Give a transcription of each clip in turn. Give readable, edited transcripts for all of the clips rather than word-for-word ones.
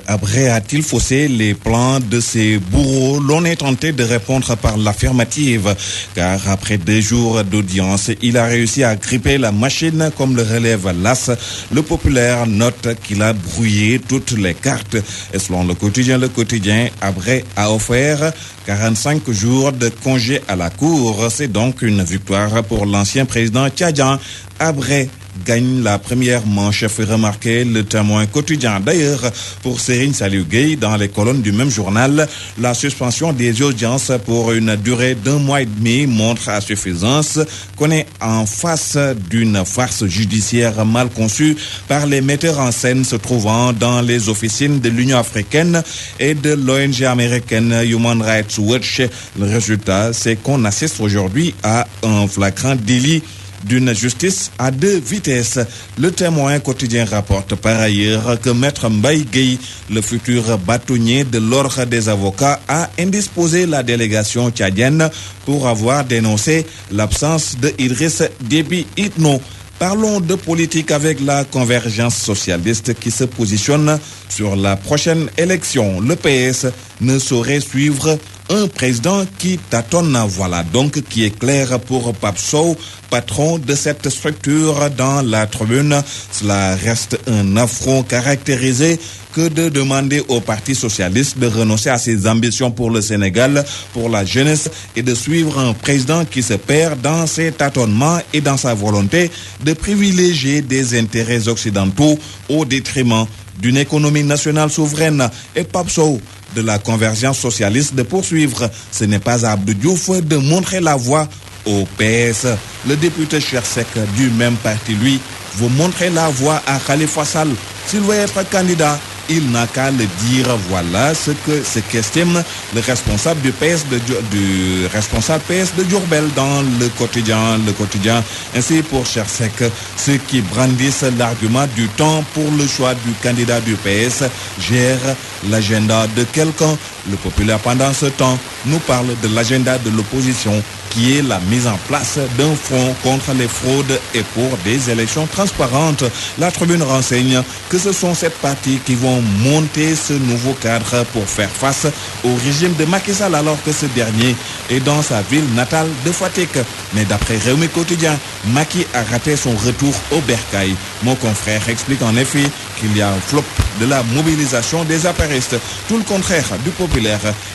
Abré a-t-il faussé les plans de ses bourreaux? L'on est tenté de répondre par l'affirmative, car après 2 jours d'audience, il a réussi à gripper la machine comme le relève l'As. Le Populaire note qu'il a brouillé toutes les cartes. Et selon le quotidien, Abré a offert 45 jours de congé à la cour. C'est donc une victoire pour l'ancien président tchadien. Abré gagne la première manche, fait remarquer le Témoin quotidien. D'ailleurs, pour Serigne Saliou Gueye, dans les colonnes du même journal, la suspension des audiences pour une durée d'1 mois et demi montre à suffisance qu'on est en face d'une farce judiciaire mal conçue par les metteurs en scène se trouvant dans les officines de l'Union africaine et de l'ONG américaine Human Rights Watch. Le résultat, c'est qu'on assiste aujourd'hui à un flagrant délit d'une justice à 2 vitesses. Le Témoin quotidien rapporte par ailleurs que Maître Mbaye Gueye, le futur bâtonnier de l'ordre des avocats, a indisposé la délégation tchadienne pour avoir dénoncé l'absence de Idriss Déby Itno. Parlons de politique avec la convergence socialiste qui se positionne sur la prochaine élection. Le PS ne saurait suivre un président qui tâtonne. Voilà donc qui est clair pour Pape Sow, patron de cette structure dans la tribune. Cela reste un affront caractérisé que de demander au Parti socialiste de renoncer à ses ambitions pour le Sénégal, pour la jeunesse, et de suivre un président qui se perd dans ses tâtonnements et dans sa volonté de privilégier des intérêts occidentaux au détriment d'une économie nationale souveraine. Et Pape Sow de la convergence socialiste de poursuivre. Ce n'est pas à Abdou Diouf de montrer la voie au PS. Le député Chersek du même parti, lui, veut montrer la voie à Khalifa Sall. S'il veut être candidat, il n'a qu'à le dire. Voilà ce qu'estime le responsable du responsable PS de Diourbel dans le quotidien. Ainsi pour Chersek, ceux qui brandissent l'argument du temps pour le choix du candidat du PS gèrent l'agenda de quelqu'un. Le Populaire, pendant ce temps, nous parle de l'agenda de l'opposition, qui est la mise en place d'un front contre les fraudes et pour des élections transparentes. La Tribune renseigne que ce sont cette partie qui vont monter ce nouveau cadre pour faire face au régime de Macky Sall, alors que ce dernier est dans sa ville natale de Fatick. Mais d'après Rewmi Quotidien, Macky a raté son retour au bercail. Mon confrère explique en effet qu'il y a un flop de la mobilisation des apéristes. Tout le contraire du Populaire,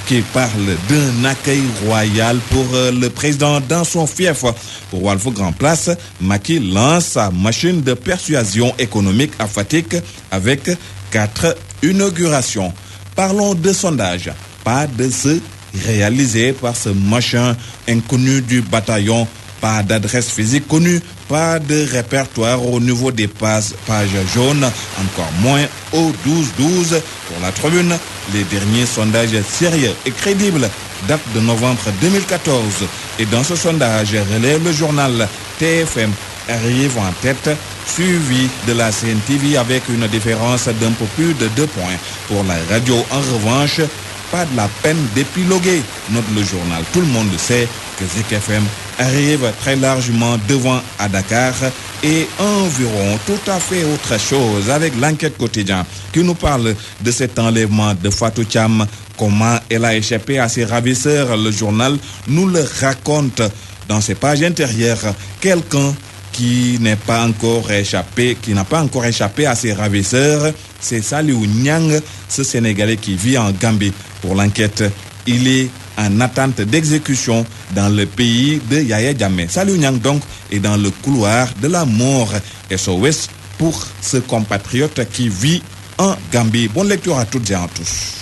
qui parle d'un accueil royal pour le président dans son fief. Pour Walf Grand Place, Macky lance sa machine de persuasion économique à Fatick avec 4 inaugurations. Parlons de sondages, pas de ceux réalisés par ce machin inconnu du bataillon, pas d'adresse physique connue, pas de répertoire au niveau des pages jaunes, encore moins au 12-12. Pour la Tribune, les derniers sondages sérieux et crédibles datent de novembre 2014. Et dans ce sondage, relève le journal TFM arrive en tête, suivi de la CNTV avec une différence d'un peu plus de 2 points. Pour la radio, en revanche, pas de la peine d'épiloguer, note le journal. Tout le monde sait que Zik FM arrive très largement devant à Dakar et environ tout à fait autre chose avec l'enquête quotidienne qui nous parle de cet enlèvement de Fatou Thiam. Comment elle a échappé à ses ravisseurs? Le journal nous le raconte dans ses pages intérieures. Quelqu'un qui n'a pas encore échappé à ses ravisseurs, c'est Saliou Niang, ce Sénégalais qui vit en Gambie. Pour l'enquête, il est en attente d'exécution dans le pays de Yaya Jammeh. Saliou Niang donc est dans le couloir de la mort. SOS pour ce compatriote qui vit en Gambie. Bonne lecture à toutes et à tous.